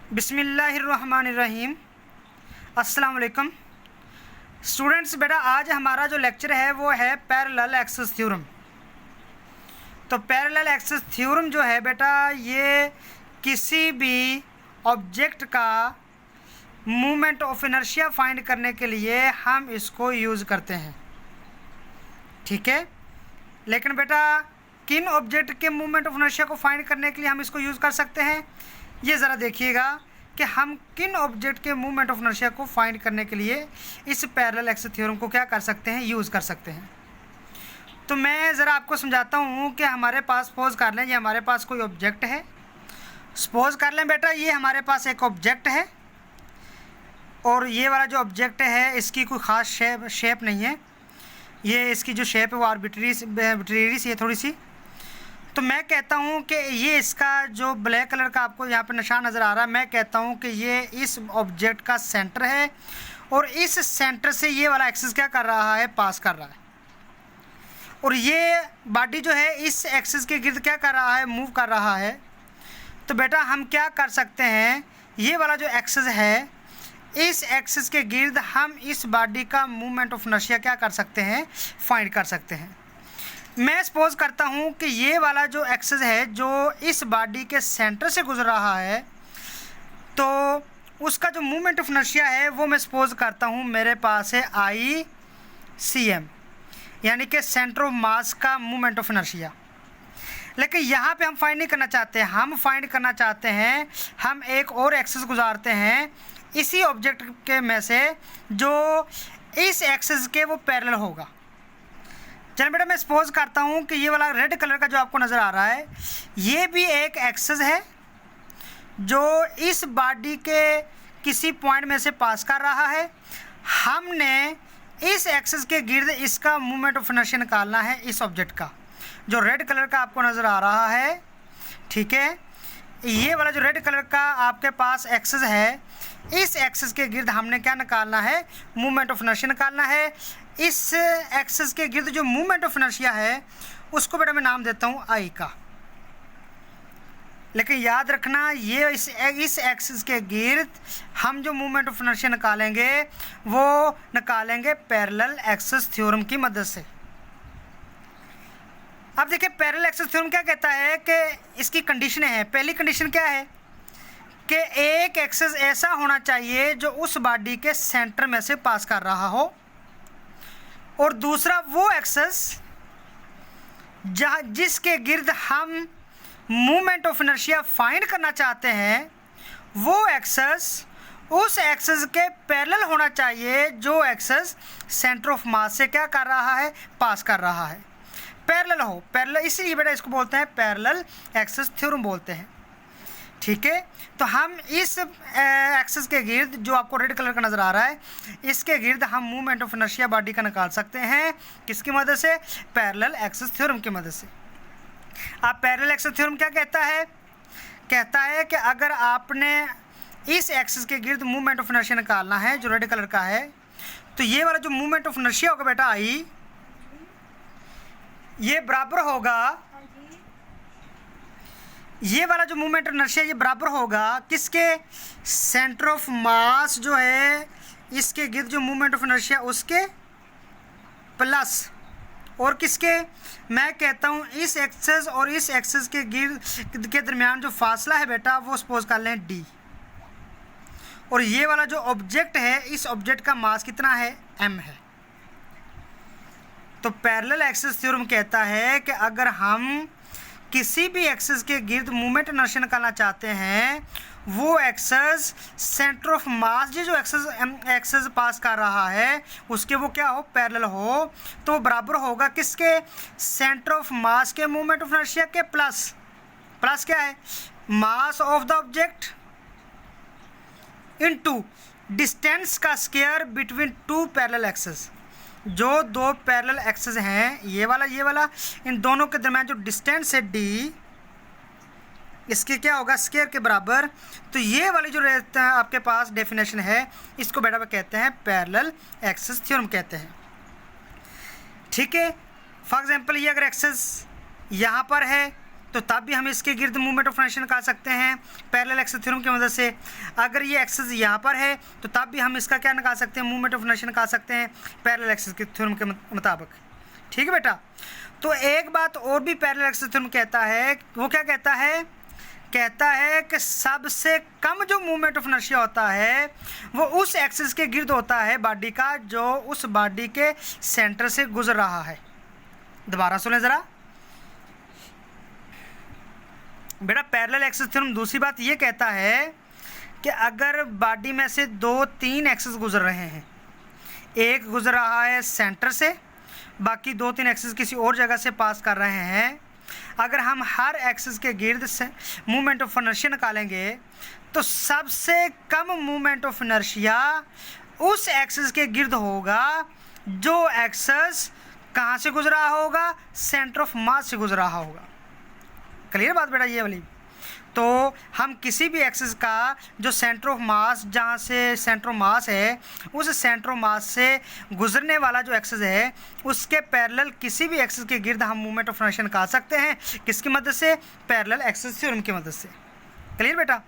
बिस्मिल्लाहिर्रहमानिर्रहीम। अस्सलाम वालेकुम स्टूडेंट्स। बेटा आज हमारा जो लेक्चर है वो है पैरेलल एक्सिस थ्योरम। तो पैरेलल एक्सिस थ्योरम जो है बेटा ये किसी भी ऑब्जेक्ट का मूवमेंट ऑफ इनर्शिया फाइंड करने के लिए हम इसको यूज़ करते हैं, ठीक है। लेकिन बेटा किन ऑब्जेक्ट के मूवमेंट ऑफ इनर्शिया को फाइंड करने के लिए हम इसको यूज़ कर सकते हैं, ये ज़रा देखिएगा कि हम किन ऑब्जेक्ट के मूवमेंट ऑफ इनर्शिया को फाइंड करने के लिए इस पैरेलल एक्सिस थ्योरम को क्या कर सकते हैं, यूज़ कर सकते हैं। तो मैं ज़रा आपको समझाता हूँ कि हमारे पास सपोज कर लें ये हमारे पास कोई ऑब्जेक्ट है। सपोज कर लें बेटा ये हमारे पास एक ऑब्जेक्ट है और ये वाला जो ऑब्जेक्ट है इसकी कोई ख़ास शेप नहीं है, ये इसकी जो शेप है वो आर्बिट्रेरी सी है थोड़ी सी। तो मैं कहता हूँ कि ये इसका जो ब्लैक कलर का आपको यहाँ पे निशान नज़र आ रहा है, मैं कहता हूँ कि ये इस ऑब्जेक्ट का सेंटर है और इस सेंटर से ये वाला एक्सिस क्या कर रहा है, पास कर रहा है। और ये बॉडी जो है इस एक्सिस के गिर्द क्या कर रहा है, मूव कर रहा है। तो बेटा हम क्या कर सकते हैं, ये वाला जो एक्सिस है इस एक्सिस के गिर्द हम इस बॉडी का मूवमेंट ऑफ इनर्शिया क्या कर सकते हैं, फाइंड कर सकते हैं। मैं सपोज करता हूँ कि ये वाला जो एक्सिस है जो इस बॉडी के सेंटर से गुजर रहा है, तो उसका जो मूवमेंट ऑफ इनर्शिया है वो मैं सपोज करता हूँ मेरे पास है ICM, यानी कि सेंटर ऑफ मास का मूवमेंट ऑफ इनर्शिया। लेकिन यहाँ पे हम फाइंड नहीं करना चाहते, हम फाइंड करना चाहते हैं, हम एक और एक्सिस गुजारते हैं इसी ऑब्जेक्ट के में से जो इस एक्सिस के वो पैरेलल होगा। चलो बेटा मैं सपोज करता हूँ कि ये वाला रेड कलर का जो आपको नज़र आ रहा है ये भी एक एक्सिस है जो इस बॉडी के किसी पॉइंट में से पास कर रहा है। हमने इस एक्सिस के गिर्द इसका मूवमेंट ऑफ इनर्शिया निकालना है इस ऑब्जेक्ट का, जो रेड कलर का आपको नज़र आ रहा है, ठीक है। ये वाला जो रेड कलर का आपके पास एक्सिस है इस एक्सिस के गिर्द हमने क्या निकालना है, मूवमेंट ऑफ इनर्शिया निकालना है। इस एक्सिस के गिर्द जो मूवमेंट ऑफ इनर्शिया है उसको बेटा मैं नाम देता हूँ I का। लेकिन याद रखना ये इस एक्सिस के गिर्द हम जो मूवमेंट ऑफ इनर्शिया निकालेंगे वो निकालेंगे पैरेलल एक्सिस थ्योरम की मदद से। अब देखिए पैरेलल एक्सिस थ्योरम क्या कहता है कि इसकी कंडीशनें हैं। पहली कंडीशन क्या है कि एक एक्सिस ऐसा होना चाहिए जो उस बॉडी के सेंटर में से पास कर रहा हो, और दूसरा वो एक्सिस जिसके गिर्द हम मूवमेंट ऑफ इनर्शिया फाइंड करना चाहते हैं वो एक्सिस उस एक्सिस के पैरेलल होना चाहिए जो एक्सिस सेंटर ऑफ मास से क्या कर रहा है, पास कर रहा है, पैरेलल हो। पैरेलल इसलिए बेटा इसको बोलते हैं पैरेलल एक्सिस थ्योरम बोलते हैं, ठीक है। तो हम इस एक्सिस के गिर्द जो आपको रेड कलर का नज़र आ रहा है इसके गिर्द हम मूवमेंट ऑफ इनर्शिया बॉडी का निकाल सकते हैं, किसकी मदद से, पैरेलल एक्सिस थ्योरम की मदद से। अब पैरेलल एक्सिस थ्योरम क्या कहता है, कहता है कि अगर आपने इस एक्सिस के गिर्द मूवमेंट ऑफ इनर्शिया निकालना है जो रेड कलर का है, तो ये वाला जो मूवमेंट ऑफ इनर्शिया होगा बेटा I, ये बराबर होगा, ये वाला जो मूवमेंट ऑफ इनर्शिया ये बराबर होगा किसके, सेंटर ऑफ मास जो है इसके गिर्द जो मूवमेंट ऑफ इनर्शिया उसके प्लस, और किसके, मैं कहता हूँ इस एक्सिस और इस एक्सिस के गिर्द के दरमियान जो फासला है बेटा वो सपोज कर लें D, और ये वाला जो ऑब्जेक्ट है इस ऑब्जेक्ट का मास कितना है, M है। तो पैरेलल एक्सिस थ्योरम कहता है कि अगर हम किसी भी एक्सिस के गिर्द मूवमेंट इनर्शिया निकालना चाहते हैं वो एक्सिस सेंटर ऑफ मास जो एक्सिस पास कर रहा है उसके वो क्या हो, पैरेलल हो, तो वो बराबर होगा किसके, सेंटर ऑफ मास के मूवमेंट ऑफ इनर्शिया के प्लस क्या है, mass of the object into distance का square between two parallel axis. जो दो पैरेलल एक्सिस हैं ये वाला इन दोनों के दरम्यान जो डिस्टेंस है D इसके क्या होगा, स्क्वायर के बराबर। तो ये वाली जो रहता है आपके पास डेफिनेशन है इसको बेटा कहते हैं पैरेलल एक्सिस थ्योरम कहते हैं, ठीक है। फॉर एग्जांपल ये अगर एक्सिस यहाँ पर है तो तब भी हम इसके गिर्द मूवमेंट ऑफ इनर्शिया निकाल सकते हैं पैरेलल एक्सिस थ्योरम की मदद से। अगर ये एक्सिस यहाँ पर है तो तब भी हम इसका क्या निकाल सकते हैं, मूवमेंट ऑफ इनर्शिया निकाल सकते हैं पैरेलल एक्सिस के थ्योरम के मुताबिक। ठीक है बेटा। तो एक बात और भी पैरेलल एक्सिस थ्योरम कहता है, वो क्या कहता है, कहता है कि सबसे कम जो मूवमेंट ऑफ इनर्शिया होता है वो उस एक्सिस के गिर्द होता है बॉडी का जो उस बॉडी के सेंटर से गुजर रहा है। दोबारा सुने ज़रा बेटा, पैरेलल एक्सिस थ्योरम दूसरी बात ये कहता है कि अगर बॉडी में से 2-3 एक्सिस गुजर रहे हैं, एक गुजर रहा है सेंटर से, बाकी 2-3 एक्सिस किसी और जगह से पास कर रहे हैं, अगर हम हर एक्सिस के गिर्द से मूवमेंट ऑफ इनर्शिया निकालेंगे तो सबसे कम मूवमेंट ऑफ इनर्शिया उस एक्सिस के गिर्द होगा जो एक्सिस कहाँ से गुजरा होगा, सेंटर ऑफ मास से गुजरा होगा। क्लियर बात बेटा ये वाली। तो हम किसी भी एक्सिस का जो सेंटर ऑफ मास, जहाँ से सेंटर ऑफ मास है, उस सेंटर ऑफ मास से गुजरने वाला जो एक्सिस है उसके पैरेलल किसी भी एक्सिस के गिर्द हम मूवमेंट ऑफ इनर्शिया निकाल सकते हैं। किसकी मदद से, पैरेलल एक्सिस थ्योरम की मदद से। क्लियर बेटा।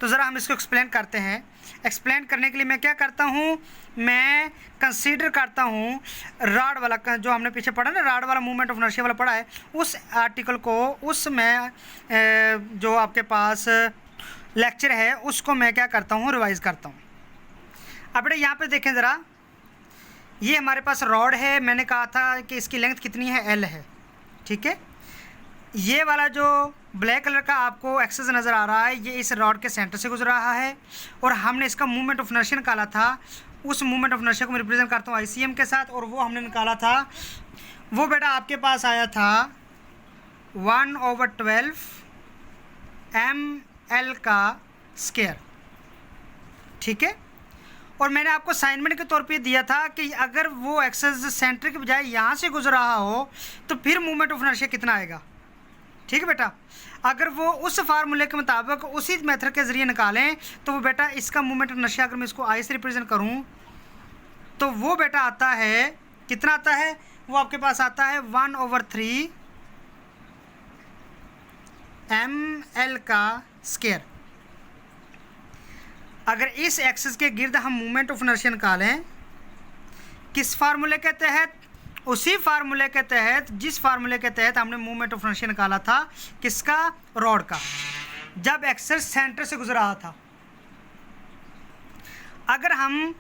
तो ज़रा हम इसको एक्सप्लेन करते हैं। एक्सप्लेन करने के लिए मैं क्या करता हूँ, मैं कंसीडर करता हूँ रॉड वाला, जो हमने पीछे पढ़ा ना, रॉड वाला मूवमेंट ऑफ इनर्शिया वाला पढ़ा है, उस आर्टिकल को, उसमें जो आपके पास लेक्चर है उसको मैं क्या करता हूँ, रिवाइज़ करता हूँ। अब बेटा यहाँ पे देखें ज़रा, ये हमारे पास रॉड है, मैंने कहा था कि इसकी लेंथ कितनी है, L है। ठीक है। ये वाला जो ब्लैक कलर का आपको एक्सिस नज़र आ रहा है, ये इस रॉड के सेंटर से गुजर रहा है और हमने इसका मूवमेंट ऑफ इनर्शिया निकाला था। उस मूवमेंट ऑफ इनर्शिया को मैं रिप्रेजेंट करता हूँ ICM के साथ, और वो हमने निकाला था, वो बेटा आपके पास आया था 1/12 ml का स्क्वायर। ठीक है। और मैंने आपको असाइनमेंट के तौर पे दिया था कि अगर वो एक्सिस सेंटर के बजाय यहाँ से गुजर रहा हो तो फिर मूवमेंट ऑफ इनर्शिया कितना आएगा। ठीक है बेटा। अगर वो उस फार्मूले के मुताबिक उसी मेथड के ज़रिए निकालें तो वो बेटा इसका मूवमेंट ऑफ इनर्शिया, अगर मैं इसको I से रिप्रेजेंट करूं तो वो बेटा आता है, कितना आता है, वो आपके पास आता है 1/3 ml का स्क्वायर। अगर इस एक्सिस के गिर्द हम मूवमेंट ऑफ इनर्शिया निकालें किस फार्मूले के तहत, उसी फार्मूले के तहत जिस फार्मूले के तहत हमने मूवमेंट ऑफ इनर्शिया निकाला था, किसका, रॉड का, जब एक्सिस सेंटर से गुजर रहा था। अगर हम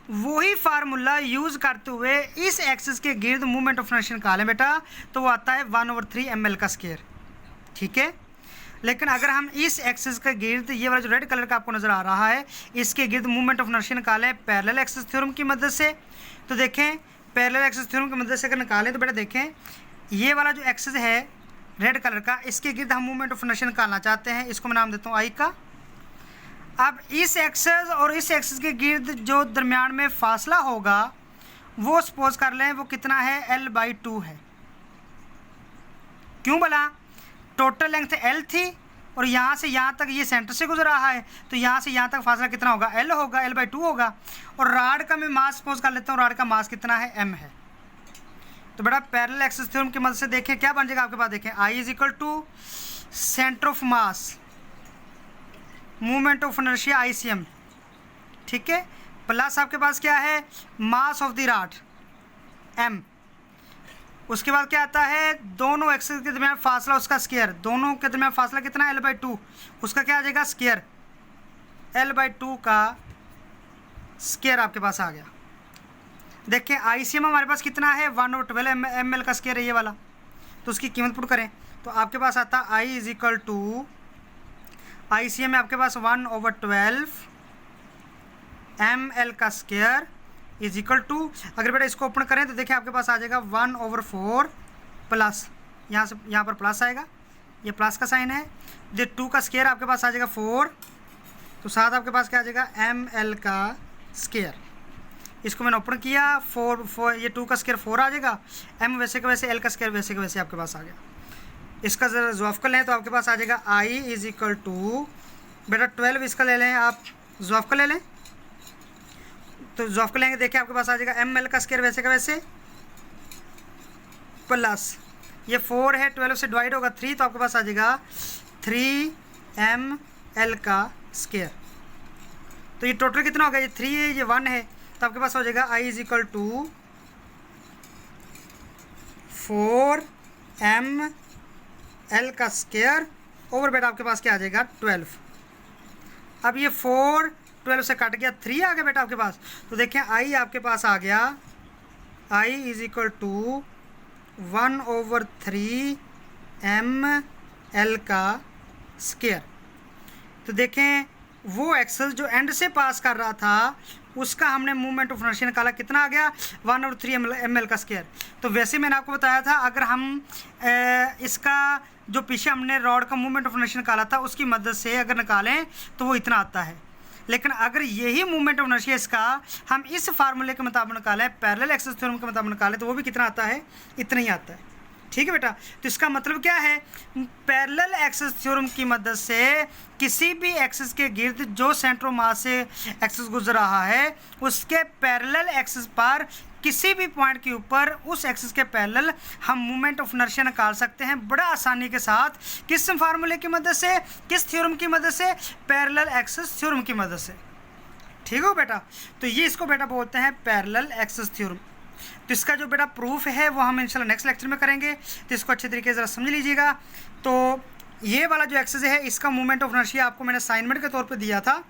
वही फार्मूला यूज़ करते हुए इस एक्सिस के गिर्द मूवमेंट ऑफ इनर्शिया निकालें बेटा तो वो आता है 1/3 ml का स्क्वायर। ठीक है। लेकिन अगर हम इस एक्सिस के गिर्द, ये वाला जो रेड कलर का आपको नज़र आ रहा है, इसके गिर्द मूवमेंट ऑफ इनर्शिया निकालें पैरेलल एक्सिस थ्योरम की मदद से, तो देखें पैरेलल एक्सिस थ्योरम की मदद से अगर निकालें तो बेटा देखें ये वाला जो एक्सिस है रेड कलर का, इसके गिर्द हम मूवमेंट ऑफ इनर्शिया निकालना चाहते हैं, इसको मैं नाम देता हूँ I का। अब इस एक्सिस और इस एक्सिस के गिर्द जो दरमियान में फासला होगा वो सपोज कर लें वो कितना है, L/2 है। क्यों बोला, टोटल लेंथ L थी और यहाँ से यहाँ तक ये सेंटर से गुजर रहा है, तो यहाँ से यहाँ तक फासला कितना होगा, L होगा, L/2 होगा। और रॉड का मैं मास सपोज कर लेता हूँ, रॉड का मास कितना है, M है। तो बेटा पैरेलल एक्सिस थ्योरम की मदद से देखें क्या बन जाएगा आपके पास, देखें I = centre of mass, movement of inertia ICM। ठीक है। प्लस आपके पास क्या है, mass of the rod M। उसके बाद क्या आता है, दोनों एक्सिस के दरमियान फासला, उसका स्क्वायर, दोनों के दरमियान फासला कितना है, L/2, उसका क्या आ जाएगा, स्क्वायर, L/2 का स्क्वायर आपके पास आ गया। देखिए ICM हमारे पास कितना है, 1/12 ml का स्क्वायर है ये वाला, तो उसकी कीमत पुट करें तो आपके पास आता है I = ICM में आपके पास 1/12 ml का स्क्वायर = अगर बेटा इसको ओपन करें तो देखिए आपके पास आ जाएगा 1/4 प्लस, यहाँ से यहाँ पर प्लस आएगा, ये प्लस का साइन है, जो 2 का स्क्वायर आपके पास आ जाएगा 4, तो साथ आपके पास क्या आ जाएगा, ml का स्क्वायर। इसको मैंने ओपन किया, 4 ये 2 का स्क्वायर 4 आ जाएगा, m वैसे का वैसे, l का स्क्वायर वैसे का वैसे आपके पास आ गया। इसका ज़रा ज़वाब कर लें तो आपके पास आ जाएगा I = बेटा 12, इसका ले लें आप, ज़वाब का ले लें तो ज़वाब का लेंगे, देखिए आपके पास आ जाएगा ml का स्क्वायर वैसे का वैसे प्लस ये 4 है, 12 से डिवाइड होगा 3, तो आपके पास आ जाएगा 3ml का स्क्वायर। तो ये टोटल कितना हो गया, ये 3 है, ये 1 है, तो आपके पास हो जाएगा I is equal to 4ml का स्क्वायर ओवर बेटा आपके पास क्या आ जाएगा 12। अब ये 4 12 से कट गया, 3 आ गया बेटा आपके पास। तो देखें I आपके पास आ गया, I is equal to 1/3ml का स्क्वायर। तो देखें वो एक्सेस जो एंड से पास कर रहा था उसका हमने मूवमेंट ऑफ इनर्शिया निकाला, कितना आ गया 1/3ml का स्क्वायर। तो वैसे मैंने आपको बताया था अगर हम इसका जो पीछे हमने रॉड का मूवमेंट ऑफ इनर्शिया निकाला था उसकी मदद से अगर निकालें तो वो इतना आता है। लेकिन अगर यही मूवमेंट ऑफ इनर्शिया इसका हम इस फार्मूले के मुताबिक निकालें, पैरेलल एक्सेस थ्योरम के मुताबिक निकालें, तो वो भी कितना आता है, इतना ही आता है। ठीक है बेटा, तो इसका मतलब क्या है, पैरेलल एक्सेस थ्योरम की मदद से किसी भी एक्सेस के गिर्द जो सेंटर ऑफ मास से एक्सेस गुजर रहा है उसके पैरेलल एक्सेस पर किसी भी पॉइंट के ऊपर उस एक्सिस के पैरेलल हम मूवमेंट ऑफ इनर्शिया निकाल सकते हैं बड़ा आसानी के साथ। किस फार्मूले की मदद से, किस थ्योरम की मदद से, पैरेलल एक्सेस थ्योरम की मदद से। ठीक हो बेटा, तो ये इसको बेटा बोलते हैं पैरेलल एक्सेस थ्योरम। तो इसका जो बेटा प्रूफ है वो हम इंशाल्लाह नेक्स्ट लेक्चर में करेंगे, तो इसको अच्छे तरीके से ज़रा समझ लीजिएगा। तो ये वाला जो एक्सेस है इसका मूवमेंट ऑफ इनर्शिया आपको मैंने असाइनमेंट के तौर पर दिया था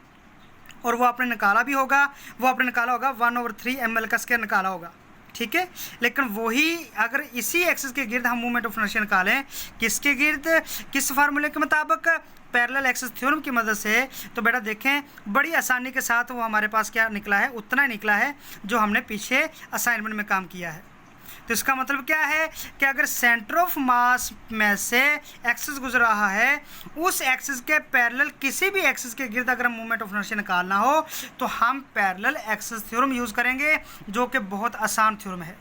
और वो आपने निकाला भी होगा, वो आपने निकाला होगा 1/3ml का स्क्वायर निकाला होगा। ठीक है, लेकिन वही अगर इसी एक्सिस के गिर्द हम मूवमेंट ऑफ इनर्शिया निकालें, किसके गिर्द, किस फार्मूले के मुताबिक, पैरेलल एक्सेस थ्योरम की मदद से, तो बेटा देखें बड़ी आसानी के साथ वो हमारे पास क्या निकला है, उतना ही निकला है जो हमने पीछे असाइनमेंट में काम किया है। तो इसका मतलब क्या है कि अगर सेंटर ऑफ मास में से एक्सिस गुजर रहा है उस एक्सिस के पैरेलल किसी भी एक्सिस के गिर्द अगर मूवमेंट ऑफ इनर्शिया निकालना हो तो हम पैरेलल एक्सेस थ्योरम यूज़ करेंगे, जो कि बहुत आसान थ्योरम है।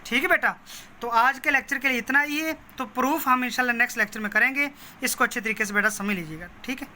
ठीक है बेटा, तो आज के लेक्चर के लिए इतना ही है, तो प्रूफ हम इंशाल्लाह नेक्स्ट लेक्चर में करेंगे। इसको अच्छे तरीके से बेटा समझ लीजिएगा। ठीक है।